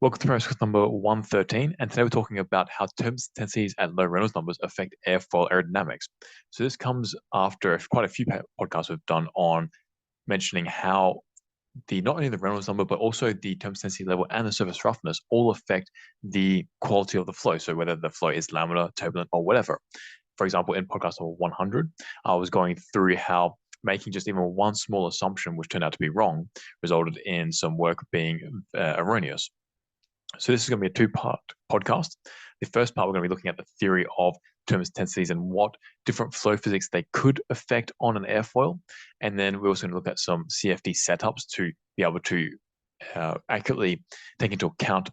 Welcome to process number 113, and today we're talking about how turbulence intensities at low Reynolds numbers affect airfoil aerodynamics. So this comes after quite a few podcasts we've done on mentioning how not only the Reynolds number, but also the turbulence intensity level and the surface roughness all affect the quality of the flow. So whether the flow is laminar, turbulent, or whatever. For example, in podcast number 100, I was going through how making just even one small assumption, which turned out to be wrong, resulted in some work being erroneous. So this is going to be a two-part podcast. The first part, we're going to be looking at the theory of turbulence intensities and what different flow physics they could affect on an airfoil. And then we're also going to look at some CFD setups to be able to accurately take into account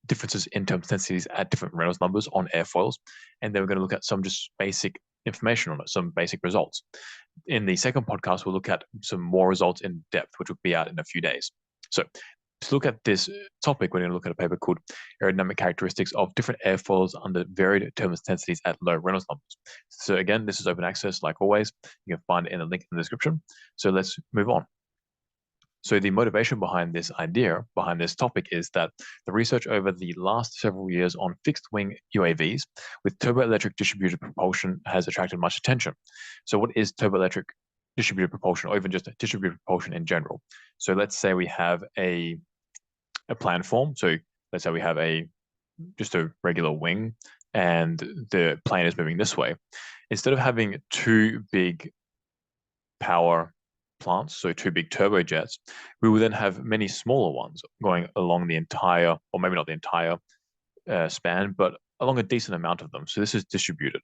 differences in turbulence intensities at different Reynolds numbers on airfoils. And then we're going to look at some just basic information on it, some basic results. In the second podcast, we'll look at some more results in depth, which will be out in a few days. So to look at this topic, we're going to look at a paper called Aerodynamic Characteristics of Different Airfoils Under Varied Turbulence Intensities at Low Reynolds Numbers. So again, this is open access, like always. You can find it in the link in the description. So let's move on. So the motivation behind this idea, behind this topic, is that the research over the last several years on fixed-wing UAVs with turboelectric distributed propulsion has attracted much attention. So what is turboelectric distributed propulsion, or even just distributed propulsion in general? So let's say we have a planform. So let's say we have just a regular wing and the plane is moving this way. Instead of having two big power plants, so two big turbojets, we will then have many smaller ones going along the entire, or maybe not the entire span, but along a decent amount of them. So this is distributed.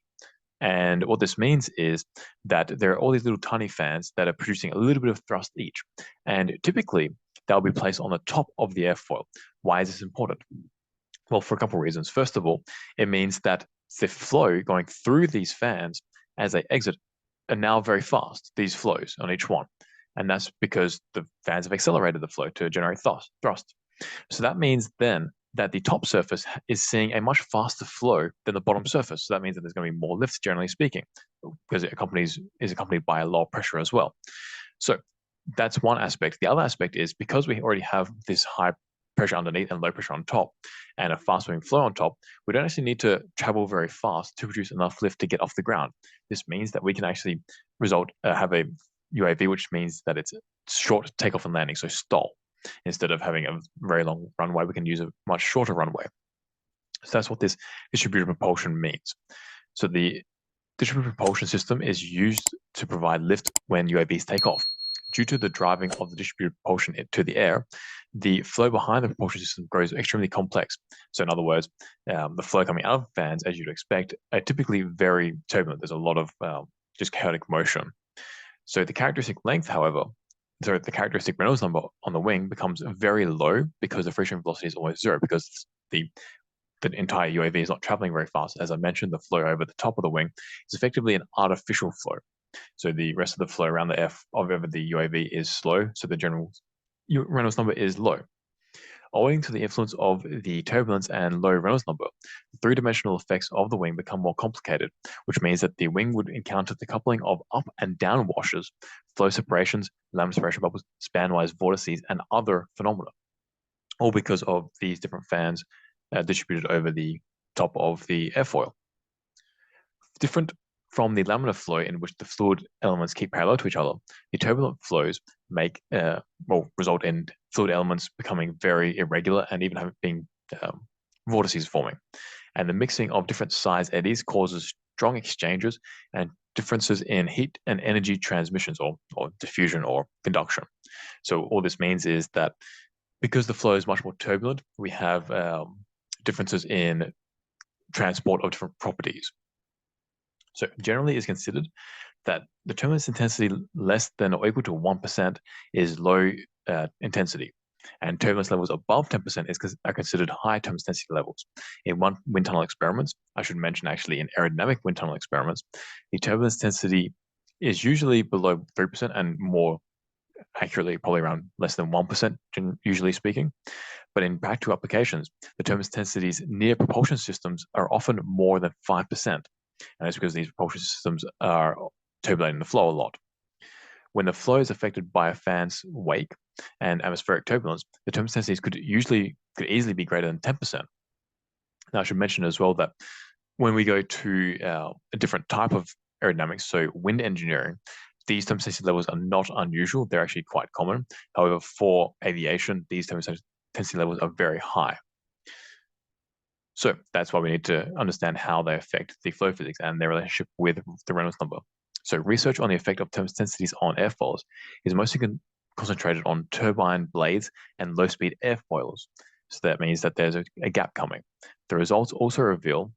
And what this means is that there are all these little tiny fans that are producing a little bit of thrust each. And typically, they'll be placed on the top of the airfoil. Why is this important? Well, for a couple of reasons. First of all, it means that the flow going through these fans as they exit are now very fast, these flows on each one. And that's because the fans have accelerated the flow to generate thrust. So that means then that the top surface is seeing a much faster flow than the bottom surface. So that means that there's going to be more lift, generally speaking, because it is accompanied by a lower pressure as well. So that's one aspect. The other aspect is because we already have this high pressure underneath and low pressure on top and a fast moving flow on top, we don't actually need to travel very fast to produce enough lift to get off the ground. This means that we can actually have a UAV, which means that it's short takeoff and landing, so stall. Instead of having a very long runway, we can use a much shorter runway. So that's what this distributed propulsion means. So the distributed propulsion system is used to provide lift when UAVs take off. Due to the driving of the distributed propulsion to the air, the flow behind the propulsion system grows extremely complex. So in other words, the flow coming out of fans, as you'd expect, are typically very turbulent. There's a lot of just chaotic motion. So the characteristic length, however, so the characteristic Reynolds number on the wing becomes very low because the free-stream velocity is almost zero, because the entire UAV is not traveling very fast. As I mentioned, the flow over the top of the wing is effectively an artificial flow. So the rest of the flow around the over the UAV is slow, so the general Reynolds number is low. Owing to the influence of the turbulence and low Reynolds number, the three-dimensional effects of the wing become more complicated, which means that the wing would encounter the coupling of up and down washes, flow separations, laminar separation bubbles, span-wise vortices, and other phenomena, all because of these different fans distributed over the top of the airfoil. Different from the laminar flow, in which the fluid elements keep parallel to each other, the turbulent flows result in fluid elements becoming very irregular and even having vortices forming. And the mixing of different size eddies causes strong exchanges and differences in heat and energy transmissions, or diffusion or conduction. So all this means is that because the flow is much more turbulent, we have differences in transport of different properties. So generally it's considered that the turbulence intensity less than or equal to 1% is low intensity, and turbulence levels above 10% are considered high turbulence intensity levels. In wind tunnel experiments, I should mention actually in aerodynamic wind tunnel experiments, the turbulence intensity is usually below 3% and more accurately probably around less than 1%, usually speaking. But in practical applications, the turbulence intensities near propulsion systems are often more than 5%. And that's because these propulsion systems are turbulating the flow a lot. When the flow is affected by a fan's wake, and atmospheric turbulence, the turbulence densities could easily be greater than 10%. Now, I should mention as well that when we go to a different type of aerodynamics, so wind engineering, these turbulence density levels are not unusual. They're actually quite common. However, for aviation, these turbulence density levels are very high. So that's why we need to understand how they affect the flow physics and their relationship with the Reynolds number. So research on the effect of turbulence densities on airfoils is mostly concentrated on turbine blades and low-speed airfoils. So that means that there's a gap coming. The results also reveal,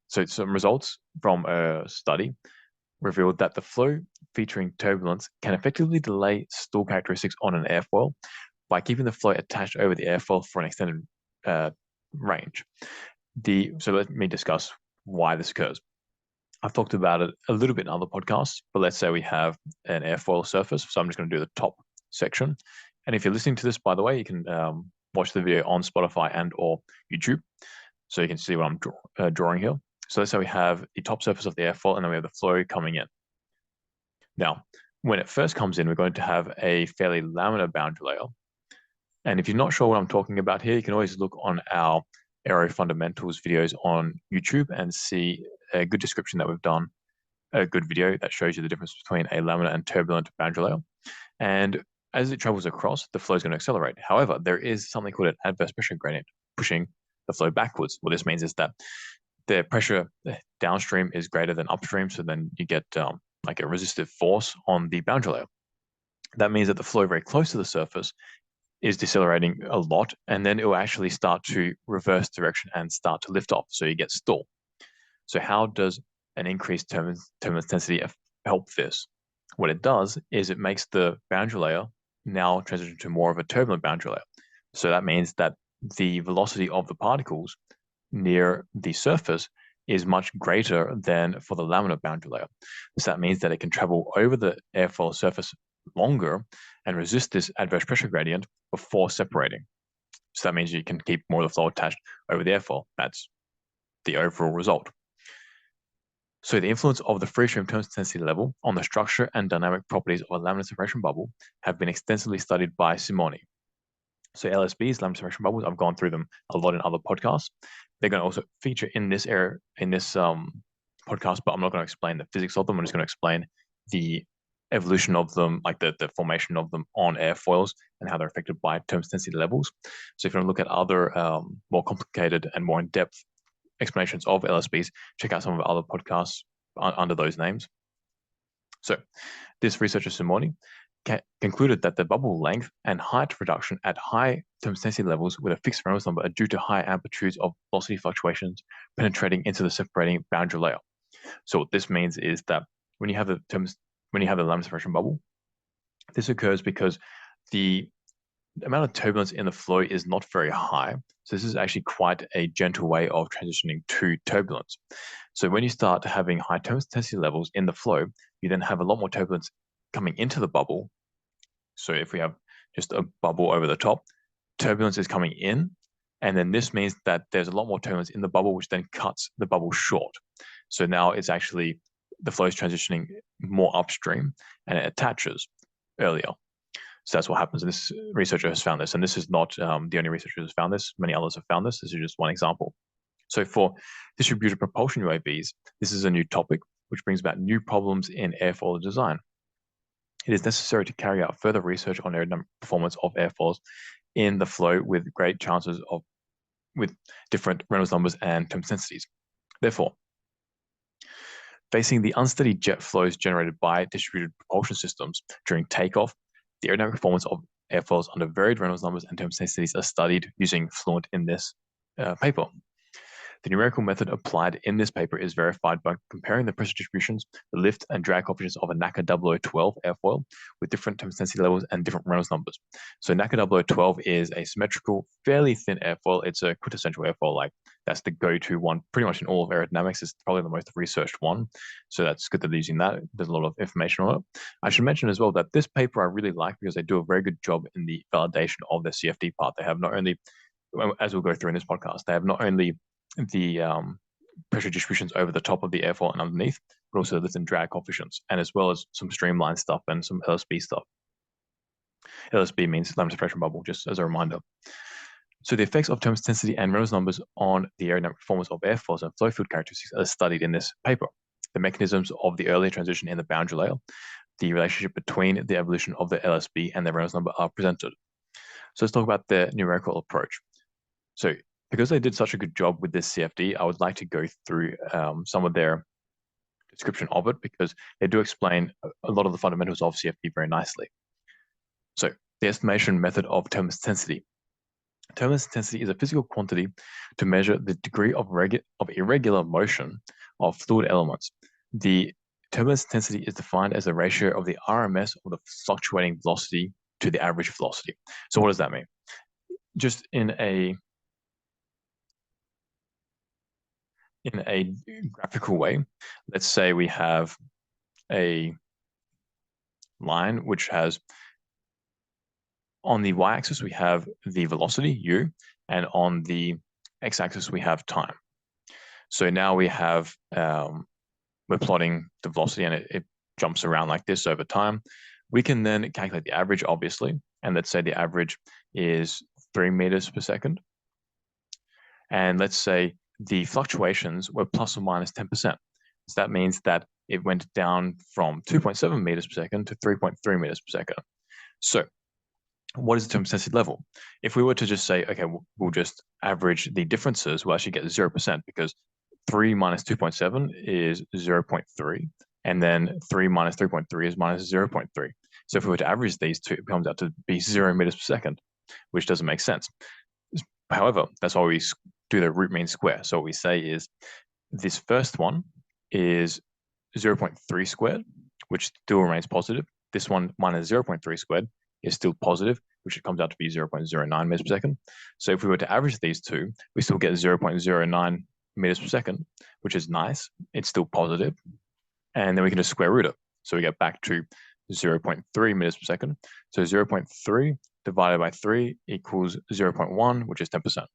so some results from a study revealed that the flow featuring turbulence can effectively delay stall characteristics on an airfoil by keeping the flow attached over the airfoil for an extended range. So let me discuss why this occurs. I've talked about it a little bit in other podcasts, but let's say we have an airfoil surface. So I'm just going to do the top section. And if you're listening to this, by the way, you can watch the video on Spotify and or YouTube. So you can see what I'm drawing here. So let's say we have the top surface of the airfoil and then we have the flow coming in. Now, when it first comes in, we're going to have a fairly laminar boundary layer. And if you're not sure what I'm talking about here, you can always look on our Aero Fundamentals videos on YouTube and see a good description that we've done, a good video that shows you the difference between a laminar and turbulent boundary layer. And as it travels across, the flow is going to accelerate. However, there is something called an adverse pressure gradient pushing the flow backwards. What this means is that the pressure downstream is greater than upstream, so then you get like a resistive force on the boundary layer. That means that the flow very close to the surface is decelerating a lot, and then it will actually start to reverse direction and start to lift off. So you get stall. So how does an increased turbulence density help this? What it does is it makes the boundary layer now transition to more of a turbulent boundary layer. So that means that the velocity of the particles near the surface is much greater than for the laminar boundary layer. So that means that it can travel over the airfoil surface longer and resist this adverse pressure gradient before separating. So that means you can keep more of the flow attached over the airfoil. That's the overall result. So the influence of the free stream turbulence density level on the structure and dynamic properties of a laminar separation bubble have been extensively studied by Simoni. So LSBs, laminar separation bubbles, I've gone through them a lot in other podcasts. They're going to also feature in this podcast, but I'm not going to explain the physics of them. I'm just going to explain the evolution of them, like the formation of them on airfoils and how they're affected by turbulence density levels. So if you want to look at other more complicated and more in-depth explanations of LSBs, check out some of our other podcasts under those names. So this researcher, Simoni, concluded that the bubble length and height reduction at high turbulence density levels with a fixed Reynolds number are due to high amplitudes of velocity fluctuations penetrating into the separating boundary layer. So what this means is that when you have the laminar separation bubble, this occurs because the amount of turbulence in the flow is not very high. So this is actually quite a gentle way of transitioning to turbulence. So when you start having high turbulence density levels in the flow, you then have a lot more turbulence coming into the bubble. So if we have just a bubble over the top, turbulence is coming in, and then this means that there's a lot more turbulence in the bubble, which then cuts the bubble short. So now it's actually, the flow is transitioning more upstream and it attaches earlier. So that's what happens. And this researcher has found this, and this is not the only researcher who's found this. Many others have found this. This is just one example. So for distributed propulsion UAVs, this is a new topic, which brings about new problems in airfoil design. It is necessary to carry out further research on aerodynamic performance of airfoils in the flow with great chances with different Reynolds numbers and turbulence densities. Therefore, facing the unsteady jet flows generated by distributed propulsion systems during takeoff, the aerodynamic performance of airfoils under varied Reynolds numbers and turbulence densities are studied using Fluent in this paper. The numerical method applied in this paper is verified by comparing the pressure distributions, the lift and drag coefficients of a NACA 0012 airfoil with different turbulence density levels and different Reynolds numbers. So NACA 0012 is a symmetrical, fairly thin airfoil. It's a quintessential airfoil, like that's the go-to one pretty much in all of aerodynamics. It's probably the most researched one. So that's good that they're using that. There's a lot of information on it. I should mention as well that this paper I really like because they do a very good job in the validation of the CFD part. They have not only, as we'll go through in this podcast, they have not only the pressure distributions over the top of the airfoil and underneath, but also lift and drag coefficients, and as well as some streamline stuff and some LSB stuff. LSB means laminar pressure bubble, just as a reminder. So the effects of turbulence density and Reynolds numbers on the aerodynamic performance of airfoils and flow field characteristics are studied in this paper. The mechanisms of the earlier transition in the boundary layer, the relationship between the evolution of the LSB and the Reynolds number are presented. So let's talk about the numerical approach. So because they did such a good job with this CFD, I would like to go through some of their description of it because they do explain a lot of the fundamentals of CFD very nicely. So the estimation method of turbulence intensity. Turbulence intensity is a physical quantity to measure the degree of irregular motion of fluid elements. The turbulence intensity is defined as the ratio of the RMS of the fluctuating velocity to the average velocity. So what does that mean? Just in a graphical way, let's say we have a line which has, on the y-axis we have the velocity u, and on the x-axis we have time. So now we have we're plotting the velocity, and it jumps around like this over time. We can then calculate the average, obviously, and let's say the average is 3 meters per second. And let's say the fluctuations were plus or minus 10%. So that means that it went down from 2.7 meters per second to 3.3 meters per second. So what is the turbulence intensity level? If we were to just say, okay, we'll just average the differences, we'll actually get 0% because 3 minus 2.7 is 0.3, and then 3 minus 3.3 is minus 0.3. So if we were to average these two, it comes out to be 0 meters per second, which doesn't make sense. However, that's why we do the root mean square. So what we say is this first one is 0.3 squared, which still remains positive. This one minus 0.3 squared is still positive, which comes out to be 0.09 meters per second. So if we were to average these two, we still get 0.09 meters per second, which is nice. It's still positive. And then we can just square root it. So we get back to 0.3 meters per second. So 0.3 divided by 3 equals 0.1, which is 10%.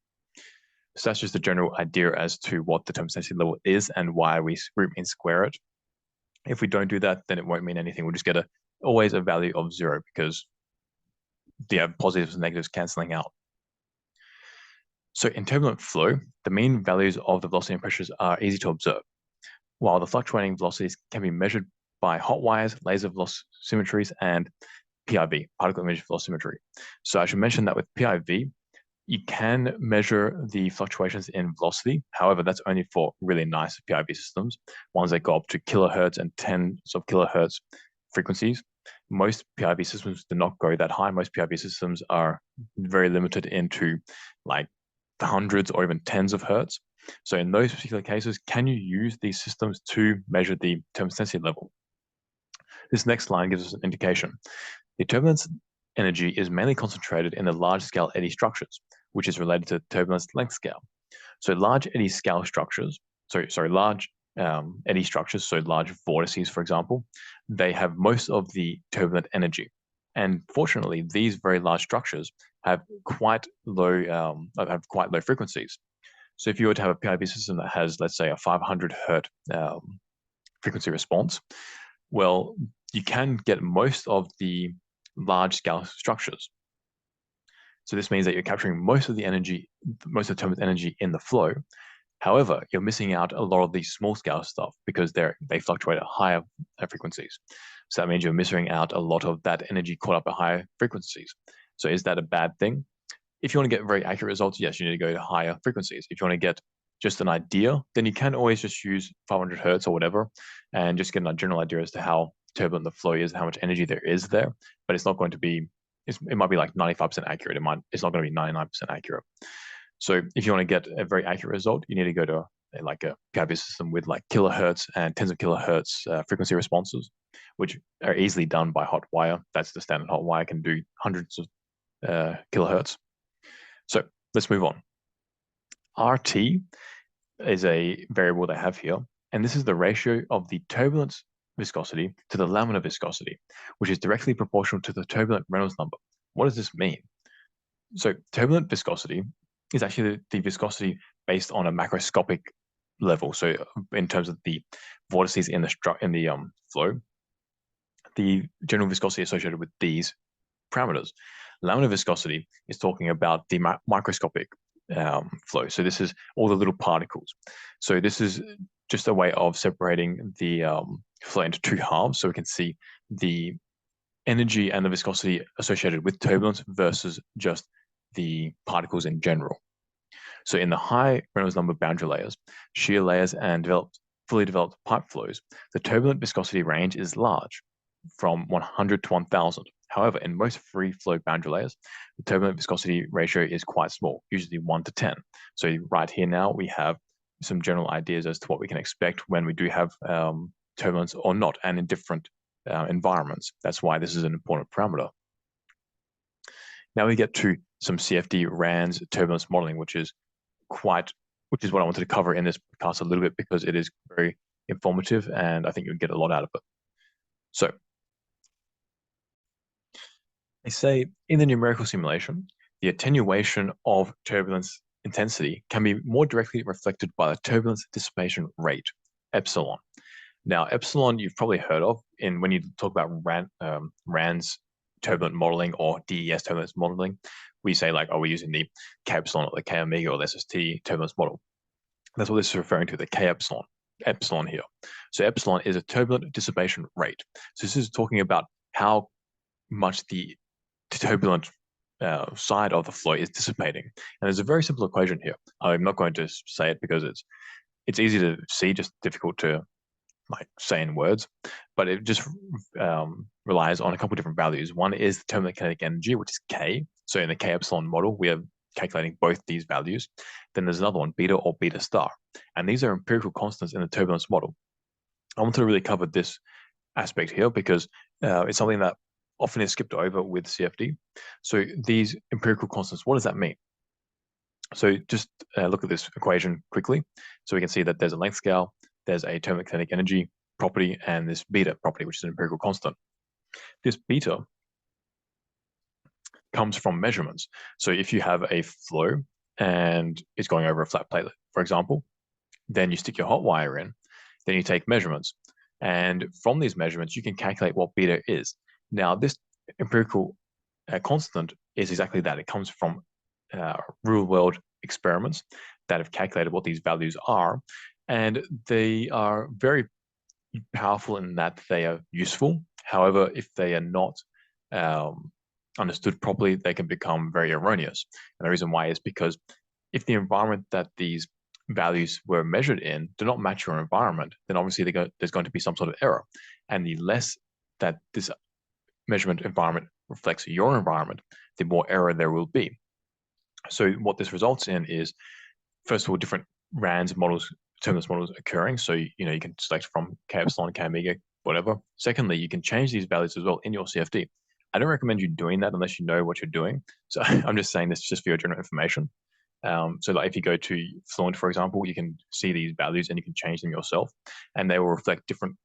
So that's just a general idea as to what the turbulence intensity level is and why we root mean square it. If we don't do that, then it won't mean anything. We'll just get always a value of 0 because you have positives and negatives canceling out. So in turbulent flow, the mean values of the velocity and pressures are easy to observe, while the fluctuating velocities can be measured by hot wires, laser velocimetries, and PIV, particle image velocimetry. So I should mention that with PIV, you can measure the fluctuations in velocity. However, that's only for really nice PIV systems, ones that go up to kilohertz and tens of kilohertz frequencies. Most PIV systems do not go that high. Most PIV systems are very limited into like the hundreds or even tens of hertz. So in those particular cases, can you use these systems to measure the turbulence intensity level? This next line gives us an indication. The turbulence energy is mainly concentrated in the large-scale eddy structures, which is related to turbulence length scale. So large eddy scale structures, large eddy structures, so large vortices, for example, they have most of the turbulent energy. And fortunately, these very large structures have quite low frequencies. So if you were to have a PIV system that has, let's say, a 500 hertz frequency response, well, you can get most of the large-scale structures. So this means that you're capturing most of the energy, most of the turbulent energy in the flow. However, you're missing out a lot of the small-scale stuff because they fluctuate at higher frequencies. So that means you're missing out a lot of that energy caught up at higher frequencies. So is that a bad thing? If you want to get very accurate results, yes, you need to go to higher frequencies. If you want to get just an idea, then you can always just use 500 hertz or whatever and just get a general idea as to how turbulent the flow is, how much energy there is there. But it's not going to be, it might be like 95% accurate. It's not going to be 99% accurate. So if you want to get a very accurate result, you need to go to like a PIV system with like kilohertz and tens of kilohertz frequency responses, which are easily done by hot wire. That's the standard hot wire, can do hundreds of kilohertz. So let's move on. RT is a variable they have here, and this is the ratio of the turbulence viscosity to the laminar viscosity, which is directly proportional to the turbulent Reynolds number. What does this mean? So turbulent viscosity is actually the viscosity based on a macroscopic level. So in terms of the vortices in the flow, the general viscosity associated with these parameters. Laminar viscosity is talking about the microscopic flow. So this is all the little particles. So this is just a way of separating the flow into two halves, so we can see the energy and the viscosity associated with turbulence versus just the particles in general. So in the high Reynolds number boundary layers, shear layers, and fully developed pipe flows, the turbulent viscosity range is large, from 100 to 1000. However, in most free flow boundary layers, the turbulent viscosity ratio is quite small, usually 1 to 10. So right here now, we have some general ideas as to what we can expect when we do have turbulence or not, and in different environments. That's why this is an important parameter. Now we get to some CFD RANS turbulence modeling, which is what I wanted to cover in this podcast a little bit, because it is very informative and I think you'll get a lot out of it. So they say in the numerical simulation, the attenuation of turbulence intensity can be more directly reflected by the turbulence dissipation rate, epsilon. Now, epsilon you've probably heard of when you talk about RANS turbulent modeling or DES turbulence modeling. We say like, we're using the k-epsilon or the k-omega or the SST turbulence model. That's what this is referring to, the epsilon here. So epsilon is a turbulent dissipation rate. So this is talking about how much the turbulent side of the flow is dissipating. And there's a very simple equation here. I'm not going to say it because it's easy to see, just difficult to say in words, but it just relies on a couple of different values. One is the turbulent kinetic energy, which is K. So in the k-epsilon model, we are calculating both these values. Then there's another one, beta or beta star. And these are empirical constants in the turbulence model. I want to really cover this aspect here because it's something that often is skipped over with CFD. So these empirical constants, what does that mean? So just look at this equation quickly. So we can see that there's a length scale, there's a turbulent kinetic energy property, and this beta property, which is an empirical constant. This beta comes from measurements. So if you have a flow and it's going over a flat plate, for example, then you stick your hot wire in, then you take measurements. And from these measurements, you can calculate what beta is. Now, this empirical constant is exactly that. It comes from real-world experiments that have calculated what these values are. And they are very powerful in that they are useful. However, if they are not understood properly, they can become very erroneous. And the reason why is because if the environment that these values were measured in do not match your environment, then obviously there's going to be some sort of error. And the less that this measurement environment reflects your environment, the more error there will be. So what this results in is, first of all, different RANS models, turbulence models occurring. So, you can select from k-epsilon, k-omega, whatever. Secondly, you can change these values as well in your CFD. I don't recommend you doing that unless you know what you're doing. So I'm just saying this just for your general information. So like if you go to Fluent, for example, you can see these values and you can change them yourself, and they will reflect different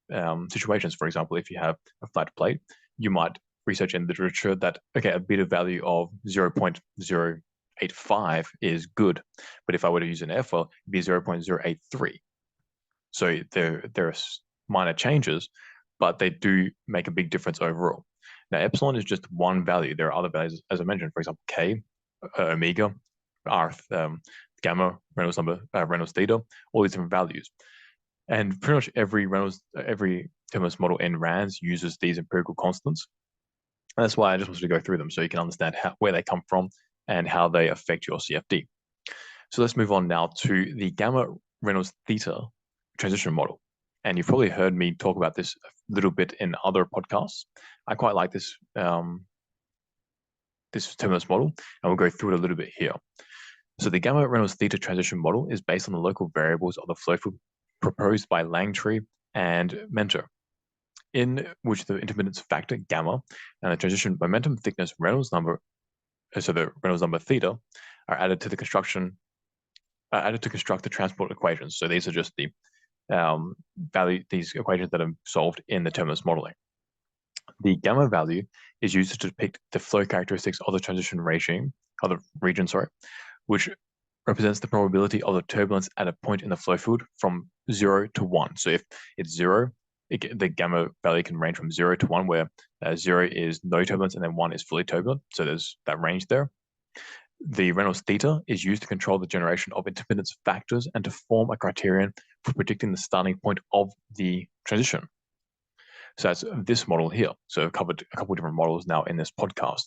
situations. For example, if you have a flat plate, you might research in literature that, okay, a beta value of 0.085 is good. But if I were to use an airfoil, it'd be 0.083. So there are minor changes, but they do make a big difference overall. Now, epsilon is just one value. There are other values, as I mentioned, for example, K, omega, R, gamma, Reynolds number, Reynolds theta, all these different values. And pretty much every turbulence model in RANS uses these empirical constants. And that's why I just wanted to go through them so you can understand where they come from and how they affect your CFD. So let's move on now to the gamma Reynolds theta transition model. And you've probably heard me talk about this a little bit in other podcasts. I quite like this turbulence model, and we'll go through it a little bit here. So the gamma Reynolds theta transition model is based on the local variables of the flow field proposed by Langtree and Mentor, in which the intermittence factor gamma and the transition momentum thickness Reynolds number, so the Reynolds number theta, are added to construct the transport equations. So these are just the these equations that are solved in the turbulence modeling. The gamma value is used to depict the flow characteristics of the transition region, which represents the probability of the turbulence at a point in the flow field from 0 to 1. So if it's 0, the gamma value can range from 0 to 1, where 0 is no turbulence and then 1 is fully turbulent. So there's that range there. The Reynolds theta is used to control the generation of intermittence factors and to form a criterion for predicting the starting point of the transition. So that's this model here. So I've covered a couple of different models now in this podcast.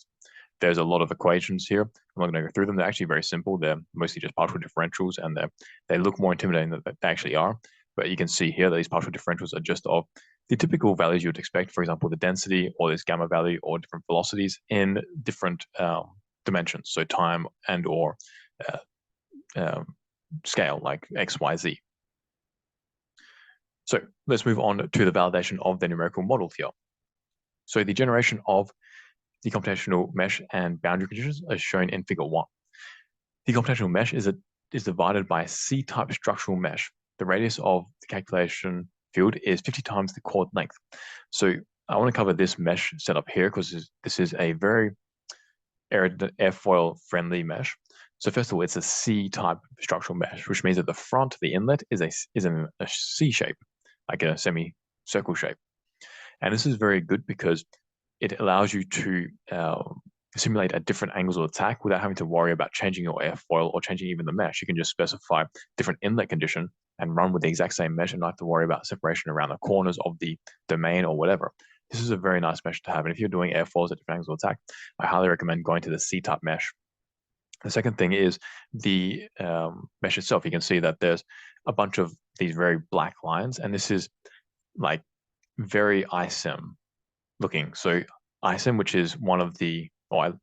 There's a lot of equations here. I'm not going to go through them. They're actually very simple. They're mostly just partial differentials, and they look more intimidating than they actually are. But you can see here that these partial differentials are just of the typical values you would expect, for example, the density or this gamma value or different velocities in different dimensions, so time and or scale, like X, Y, Z. So let's move on to the validation of the numerical model here. So the generation of the computational mesh and boundary conditions are shown in figure 1. The computational mesh is divided by a C-type structural mesh. The radius of the calculation field is 50 times the chord length. So I want to cover this mesh setup here because this is a very airfoil friendly mesh. So first of all, it's a C-type structural mesh, which means that the front, the inlet, is in a C shape, like a semi-circle shape. And this is very good because it allows you to simulate at different angles of attack without having to worry about changing your airfoil or changing even the mesh. You can just specify different inlet condition and run with the exact same mesh and not have to worry about separation around the corners of the domain or whatever. This is a very nice mesh to have. And if you're doing airfoils at different angles of attack, I highly recommend going to the C-type mesh. The second thing is the mesh itself. You can see that there's a bunch of these very black lines, and this is like very ISIM looking. So ISIM, which is one of the, I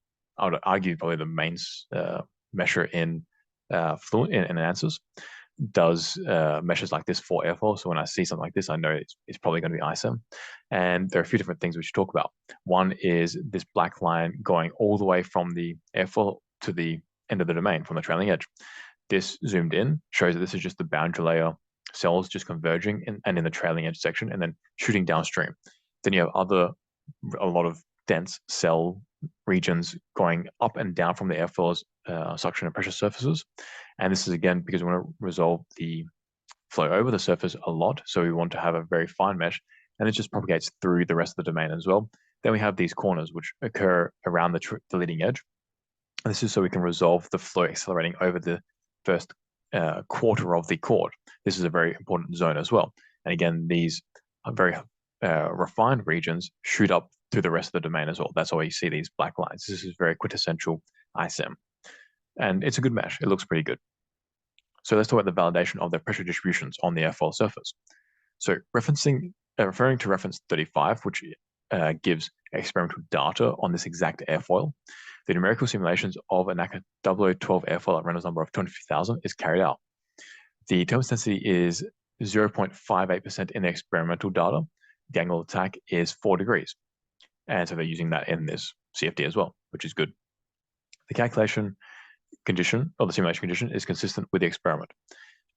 would argue probably the main mesher in Fluent in ANSYS, does meshes like this for airfoil. So when I see something like this, I know it's probably going to be ISIM. And there are a few different things we should talk about. One is this black line going all the way from the airfoil to the end of the domain, from the trailing edge. This zoomed in shows that this is just the boundary layer cells just converging and in the trailing edge section and then shooting downstream. Then you have a lot of dense cell regions going up and down from the airfoil's suction and pressure surfaces. And this is, again, because we want to resolve the flow over the surface a lot. So we want to have a very fine mesh, and it just propagates through the rest of the domain as well. Then we have these corners, which occur around the leading edge. And this is so we can resolve the flow accelerating over the first quarter of the chord. This is a very important zone as well. And again, these are very refined regions shoot up through the rest of the domain as well. That's why you see these black lines. This is very quintessential ISIM. And it's a good mesh. It looks pretty good. So let's talk about the validation of the pressure distributions on the airfoil surface. So referring to reference 35, which gives experimental data on this exact airfoil, the numerical simulations of an ACA 0012 airfoil at Reynolds number of 250,000 is carried out. The turbulence density is 0.58% in the experimental data. The angle of attack is 4 degrees. And so they're using that in this CFD as well, which is good. The calculation condition, or the simulation condition, is consistent with the experiment.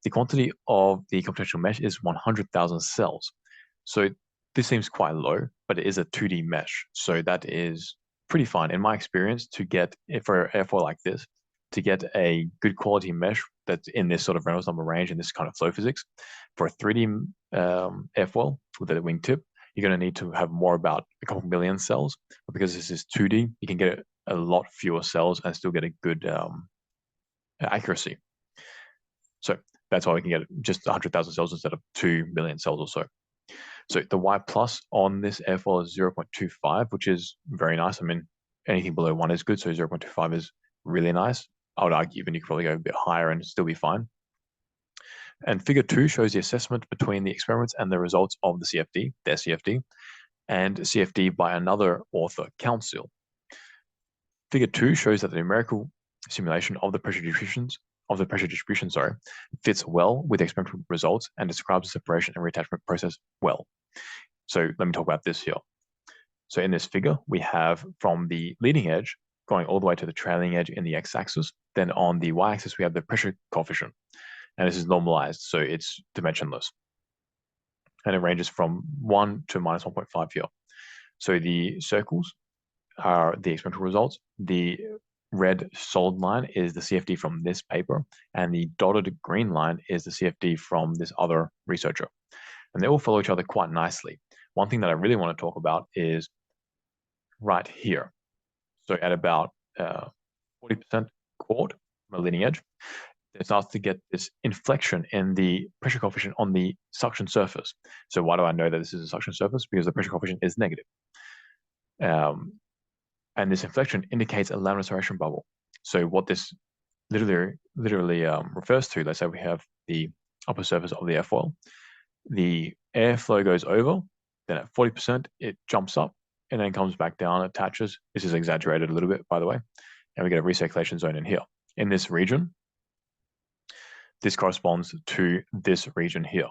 The quantity of the computational mesh is 100,000 cells. So this seems quite low, but it is a 2D mesh. So that is pretty fine. In my experience, to get, for an airfoil like this, to get a good quality mesh that's in this sort of Reynolds number range and this kind of flow physics, for a 3D airfoil with a wingtip, you're going to need to have more about a couple million cells. But because this is 2D, you can get a lot fewer cells and still get a good accuracy. So that's why we can get just 100,000 cells instead of 2 million cells or so. So the Y plus on this airfoil is 0.25, which is very nice. I mean, anything below 1 is good, so 0.25 is really nice. I would argue even you could probably go a bit higher and still be fine. And figure 2 shows the assessment between the experiments and the results of the CFD, their CFD, and CFD by another author, Council. Figure 2 shows that the numerical simulation of the pressure distributions fits well with the experimental results and describes the separation and reattachment process well. So let me talk about this here. So in this figure, we have from the leading edge going all the way to the trailing edge in the x-axis. Then on the y-axis, we have the pressure coefficient. And this is normalized, so it's dimensionless. And it ranges from 1 to minus 1.5 here. So the circles are the experimental results. The red solid line is the CFD from this paper, and the dotted green line is the CFD from this other researcher. and they all follow each other quite nicely. One thing that I really want to talk about is right here. So at about 40% chord from a leading edge, it starts to get this inflection in the pressure coefficient on the suction surface. So why do I know that this is a suction surface? Because the pressure coefficient is negative. And this inflection indicates a laminar serration bubble. So what this literally refers to, let's say we have the upper surface of the airfoil, the airflow goes over, then at 40% it jumps up and then comes back down, attaches. This is exaggerated a little bit, by the way, and we get a recirculation zone in here. In this region, this corresponds to this region here.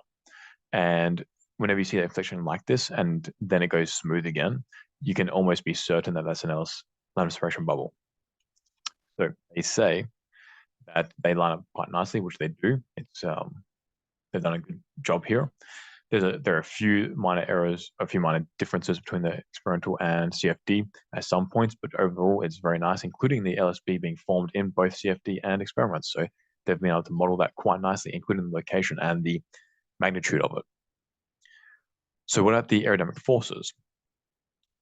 And whenever you see that inflection like this and then it goes smooth again, you can almost be certain that that's an laminar serration bubble. So they say that they line up quite nicely, which they do. It's they've done a good job here. There are a few minor errors, a few minor differences between the experimental and CFD at some points, but overall it's very nice, including the LSB being formed in both CFD and experiments. So they've been able to model that quite nicely, including the location and the magnitude of it. So what are the aerodynamic forces?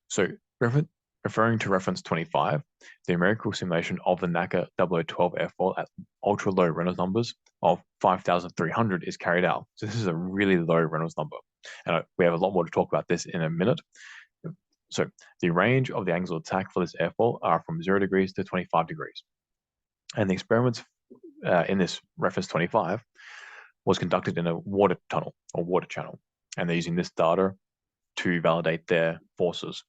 So referring to reference 25, the numerical simulation of the NACA 0012 airfoil at ultra low Reynolds numbers of 5,300 is carried out. So this is a really low Reynolds number. And we have a lot more to talk about this in a minute. So the range of the angles of attack for this airfoil are from 0 degrees to 25 degrees. And the experiments in this reference 25 was conducted in a water tunnel or water channel. And they're using this data to validate their forces.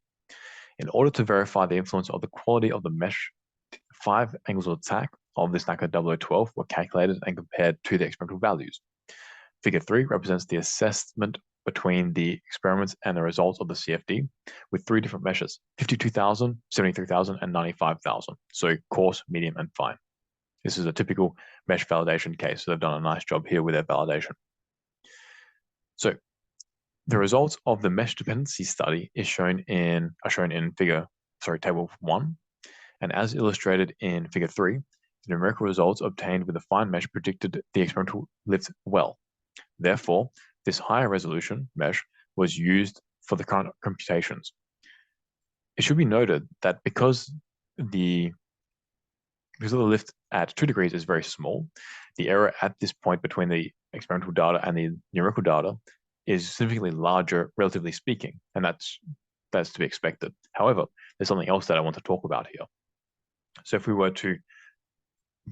In order to verify the influence of the quality of the mesh, 5 angles of attack of this NACA 0012 were calculated and compared to the experimental values. Figure 3 represents the assessment between the experiments and the results of the CFD with 3 different meshes, 52,000, 73,000, and 95,000. So coarse, medium, and fine. This is a typical mesh validation case. So they've done a nice job here with their validation. So the results of the mesh dependency study are shown in table 1, and as illustrated in figure 3, the numerical results obtained with the fine mesh predicted the experimental lift well. Therefore, this higher resolution mesh was used for the current computations. It should be noted that because the lift at 2 degrees is very small, the error at this point between the experimental data and the numerical data is significantly larger, relatively speaking, and that's to be expected. However, there's something else that I want to talk about here. So if we were to,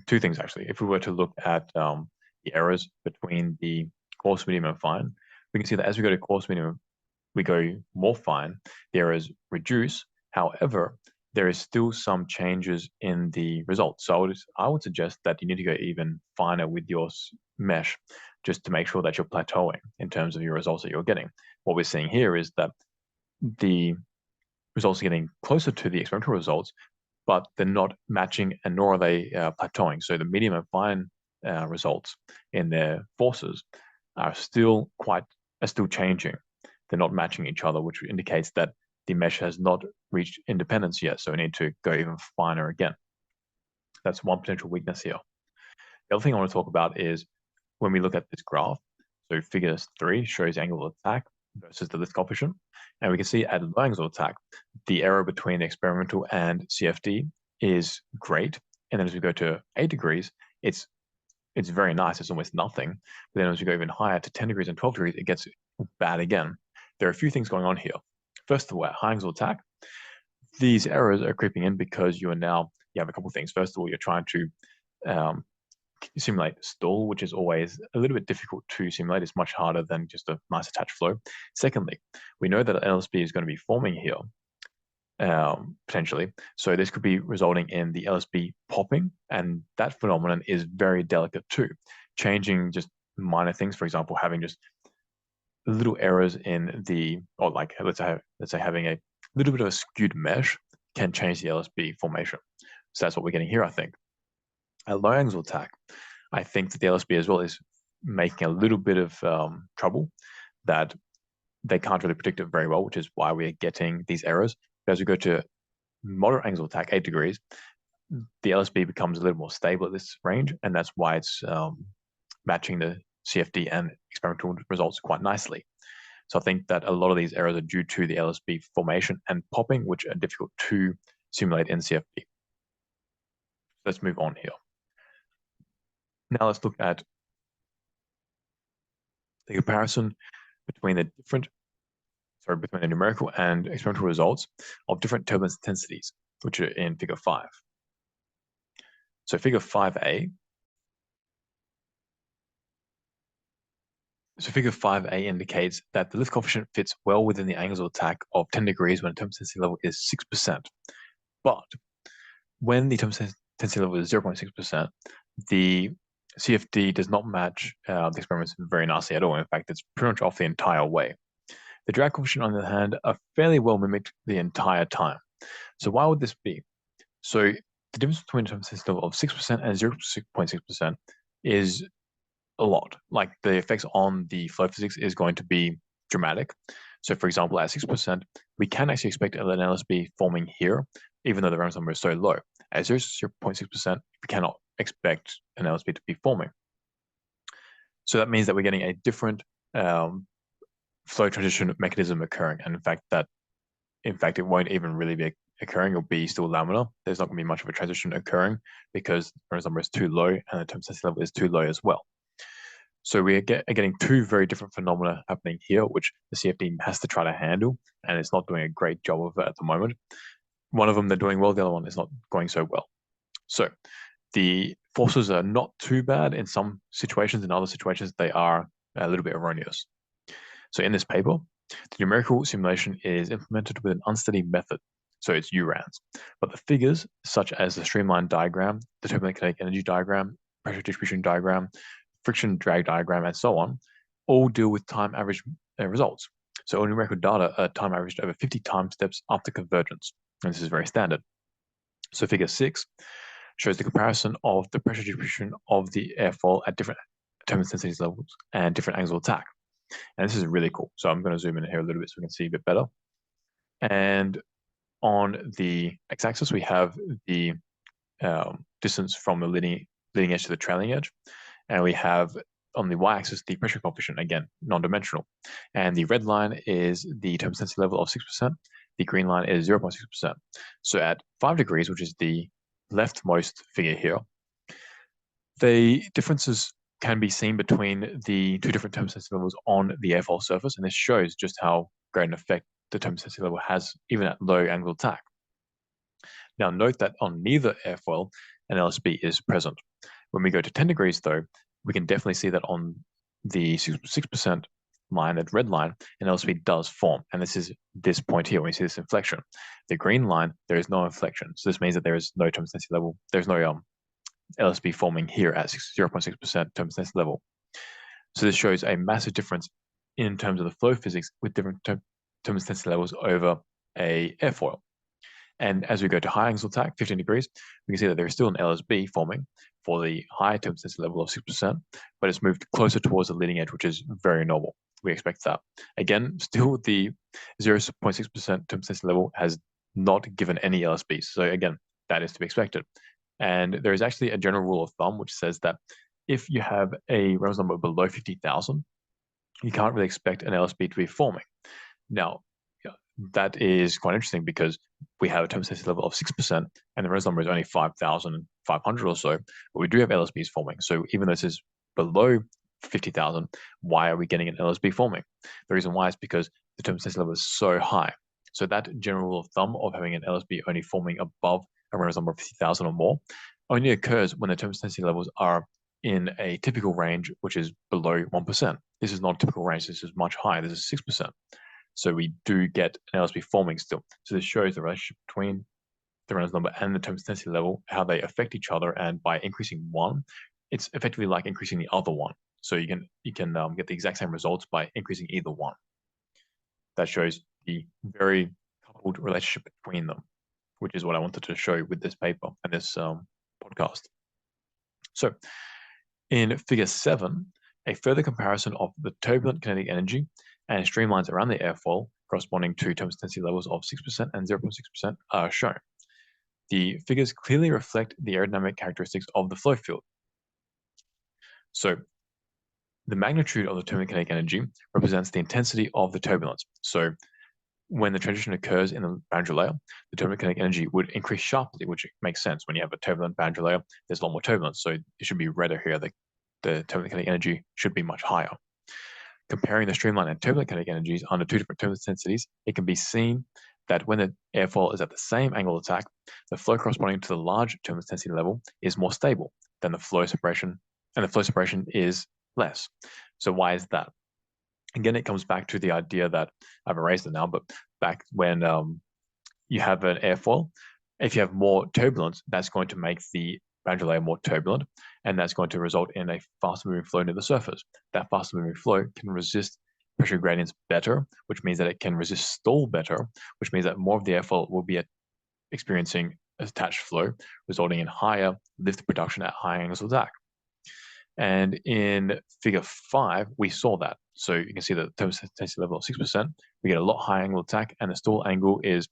two things actually, if we were to look at the errors between the coarse, medium, and fine, we can see that as we go to coarse, medium, we go more fine, the errors reduce. However, there is still some changes in the results. So I would suggest that you need to go even finer with your mesh just to make sure that you're plateauing in terms of your results that you're getting. What we're seeing here is that the results are getting closer to the experimental results, but they're not matching and nor are they plateauing. So the medium and fine results in their forces are still changing. They're not matching each other, which indicates that the mesh has not reached independence yet. So we need to go even finer again. That's one potential weakness here. The other thing I want to talk about is when we look at this graph. So figure 3 shows angle of attack versus the lift coefficient. And we can see at low angles of attack, the error between the experimental and CFD is great. And then as we go to 8 degrees, it's very nice. It's almost nothing. But then as we go even higher to 10 degrees and 12 degrees, it gets bad again. There are a few things going on here. First of all, at high angles of attack, these errors are creeping in because you have a couple of things. First of all, you're trying to simulate stall, which is always a little bit difficult to simulate. It's much harder than just a nice attached flow. Secondly, we know that an LSB is going to be forming here, potentially. So this could be resulting in the LSB popping, and that phenomenon is very delicate too. Changing just minor things, for example, having just little errors in let's say having a little bit of a skewed mesh can change the LSB formation. So that's what we're getting here, I think. At low angles of attack, I think that the LSB as well is making a little bit of trouble that they can't really predict it very well, which is why we're getting these errors. But as we go to moderate angles of attack, 8 degrees, the LSB becomes a little more stable at this range, and that's why it's matching the CFD and experimental results quite nicely. So I think that a lot of these errors are due to the LSB formation and popping, which are difficult to simulate in CFD. Let's move on here. Now let's look at the comparison between between the numerical and experimental results of different turbulence intensities, which are in figure 5. So figure 5a. So figure 5a indicates that the lift coefficient fits well within the angles of attack of 10 degrees when the turbulence intensity level is 6%. But when the turbulence intensity level is 0.6%, the CFD does not match the experiments very nicely at all. In fact, it's pretty much off the entire way. The drag coefficient, on the other hand, are fairly well mimicked the entire time. So why would this be? So the difference between the turbulence intensity level of 6% and 0.6% is a lot. Like the effects on the flow physics is going to be dramatic. So for example, at 6%, we can actually expect an LSB forming here, even though the Reynolds number is so low. At 0.6%, we cannot expect an LSB to be forming. So that means that we're getting a different flow transition mechanism occurring. And in fact, it won't even really be occurring. It'll be still laminar. There's not going to be much of a transition occurring because the Reynolds number is too low and the turbulence intensity level is too low as well. So we are getting two very different phenomena happening here, which the CFD has to try to handle, and it's not doing a great job of it at the moment. One of them they're doing well, the other one is not going so well. So the forces are not too bad in some situations. In other situations, they are a little bit erroneous. So in this paper, the numerical simulation is implemented with an unsteady method. So it's URANs. But the figures, such as the streamline diagram, the turbulent kinetic energy diagram, pressure distribution diagram, friction drag diagram, and so on, all deal with time average results. So all numerical data are time averaged over 50 time steps after convergence. And this is very standard. So figure 6 shows the comparison of the pressure distribution of the airfoil at different turbulence intensity levels and different angles of attack. And this is really cool. So I'm going to zoom in here a little bit so we can see a bit better. And on the x-axis, we have the distance from the leading edge to the trailing edge. And we have on the y-axis the pressure coefficient, again, non-dimensional. And the red line is the turbulence intensity level of 6%. The green line is 0.6%. So at 5 degrees, which is the leftmost figure here, the differences can be seen between the two different turbulence intensity levels on the airfoil surface. And this shows just how great an effect the turbulence intensity level has even at low angle attack. Now note that on neither airfoil, an LSB is present. When we go to 10 degrees, though, we can definitely see that on the 6% line, that red line, an LSB does form. And this is this point here when we see this inflection. The green line, there is no inflection. So this means that there is no turbulence intensity level. There's no LSB forming here at 0.6% turbulence intensity level. So this shows a massive difference in terms of the flow physics with different turbulence intensity levels over a airfoil. And as we go to high angles of attack, 15 degrees, we can see that there is still an LSB forming for the high turbulence intensity level of 6%, but it's moved closer towards the leading edge, which is very normal. We expect that. Again, still the 0.6% turbulence intensity level has not given any LSBs. So again, that is to be expected. And there is actually a general rule of thumb which says that if you have a Reynolds number below 50,000, you can't really expect an LSB to be forming. Now, that is quite interesting because we have a turbulence intensity level of 6% and the Reynolds number is only 5,500 or so, but we do have LSBs forming. So even though this is below 50,000, why are we getting an LSB forming? The reason why is because the turbulence intensity level is so high. So that general rule of thumb of having an LSB only forming above a Reynolds number of 50,000 or more only occurs when the turbulence intensity levels are in a typical range, which is below 1%. This is not a typical range. This is much higher. This is 6%. So we do get an LSB forming still. So this shows the relationship between the Reynolds number and the turbulence intensity level, how they affect each other. And by increasing one, it's effectively like increasing the other one. So you can get the exact same results by increasing either one. That shows the very coupled relationship between them, which is what I wanted to show with this paper and this podcast. So in figure 7, a further comparison of the turbulent kinetic energy and streamlines around the airfoil corresponding to turbulence intensity levels of 6% and 0.6% are shown. The figures clearly reflect the aerodynamic characteristics of the flow field. So the magnitude of the turbulent kinetic energy represents the intensity of the turbulence. So when the transition occurs in the boundary layer, the turbulent kinetic energy would increase sharply, which makes sense. When you have a turbulent boundary layer, there's a lot more turbulence, so it should be redder here. The turbulent kinetic energy should be much higher. Comparing the streamline and turbulent kinetic energies under two different turbulence densities, it can be seen that when the airfoil is at the same angle of attack, the flow corresponding to the large turbulence density level is more stable than the flow separation, and the flow separation is less. So why is that? Again, it comes back to the idea that I've erased it now, but back when you have an airfoil, if you have more turbulence, that's going to make the boundary layer more turbulent, and that's going to result in a faster moving flow near the surface. That faster moving flow can resist pressure gradients better, which means that it can resist stall better, which means that more of the airfoil will be experiencing attached flow, resulting in higher lift production at high angles of attack. And in figure 5, we saw that. So you can see that the turbulence intensity level of 6%, we get a lot higher angle attack, and the stall angle is,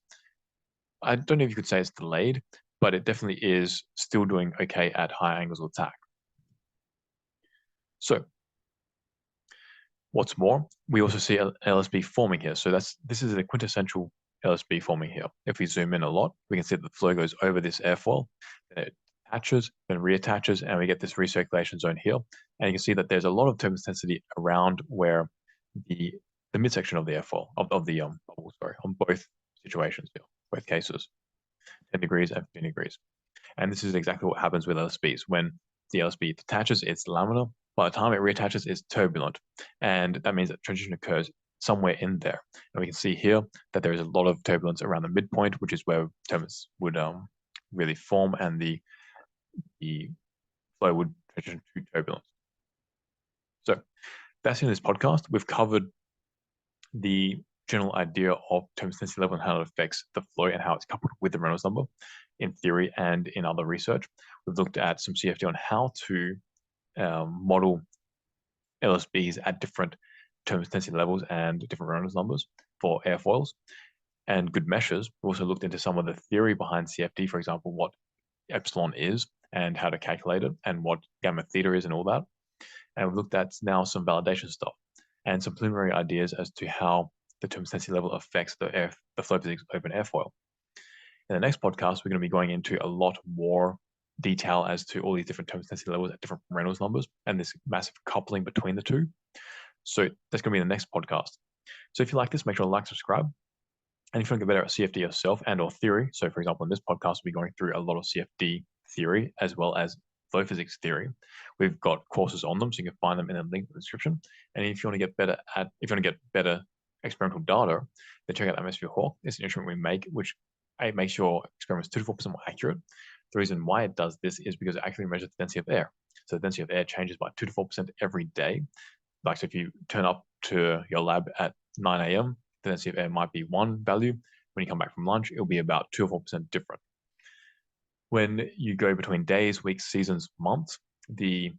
I don't know if you could say it's delayed, but it definitely is still doing okay at high angles of attack. So what's more, we also see LSB forming here. So this is a quintessential LSB forming here. If we zoom in a lot, we can see that the flow goes over this airfoil, then it attaches, then reattaches, and we get this recirculation zone here. And you can see that there's a lot of turbulence density around where the midsection of the airfoil, of the bubble, on both situations here, both cases, 10 degrees and 15 degrees. And this is exactly what happens with LSBs. When the LSB detaches, it's laminar. By the time it reattaches, it's turbulent. And that means that transition occurs somewhere in there. And we can see here that there is a lot of turbulence around the midpoint, which is where turbulence would really form, and the flow would transition to turbulence. So that's in this podcast. We've covered the general idea of turbulence density level and how it affects the flow and how it's coupled with the Reynolds number in theory and in other research. We've looked at some CFD on how to model LSBs at different turbulence density levels and different Reynolds numbers for airfoils and good meshes. We also looked into some of the theory behind CFD, for example, what epsilon is and how to calculate it and what gamma theta is and all that. And we've looked at now some validation stuff and some preliminary ideas as to how the turbulence density level affects the flow physics of an airfoil. In the next podcast, we're going to be going into a lot more detail as to all these different turbulence density levels at different Reynolds numbers and this massive coupling between the two. So that's going to be in the next podcast. So if you like this, make sure to like, subscribe. And if you want to get better at CFD yourself and or theory, so for example, in this podcast, we'll be going through a lot of CFD theory as well as flow physics theory. We've got courses on them, so you can find them in the link in the description. And if you want to get better experimental data, then check out Atmosphere Hawk. It's an instrument we make, which makes your experiments 2 to 4% more accurate. The reason why it does this is because it actually measures the density of air. So the density of air changes by 2 to 4% every day. Like, so if you turn up to your lab at 9 a.m., the density of air might be one value. When you come back from lunch, it'll be about 2 or 4% different. When you go between days, weeks, seasons, months, these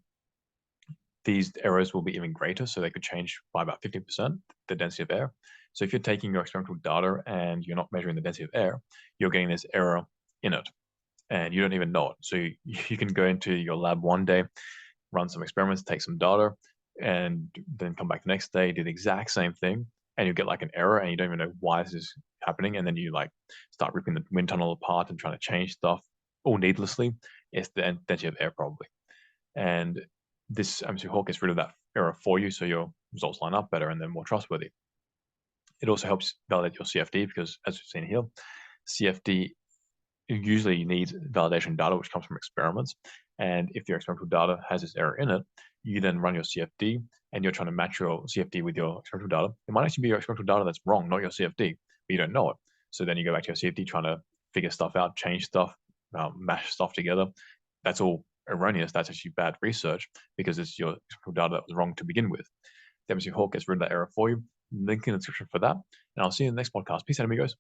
errors will be even greater. So they could change by about 15%, the density of air. So if you're taking your experimental data and you're not measuring the density of air, you're getting this error in it and you don't even know it. So you can go into your lab one day, run some experiments, take some data, and then come back the next day, do the exact same thing, and you get like an error and you don't even know why this is happening. And then you like start ripping the wind tunnel apart and trying to change stuff all needlessly. It's the density of air probably. And this Atmosphere Hawk gets rid of that error for you, so your results line up better and they're more trustworthy. It also helps validate your CFD because, as we've seen here, CFD usually needs validation data, which comes from experiments. And if your experimental data has this error in it, you then run your CFD and you're trying to match your CFD with your experimental data. It might actually be your experimental data that's wrong, not your CFD, but you don't know it. So then you go back to your CFD trying to figure stuff out, change stuff, mash stuff together. That's all erroneous. That's actually bad research because it's your experimental data that was wrong to begin with. The Atmosphere Hawk gets rid of that error for you. Link in the description for that. And I'll see you in the next podcast. Peace out, amigos.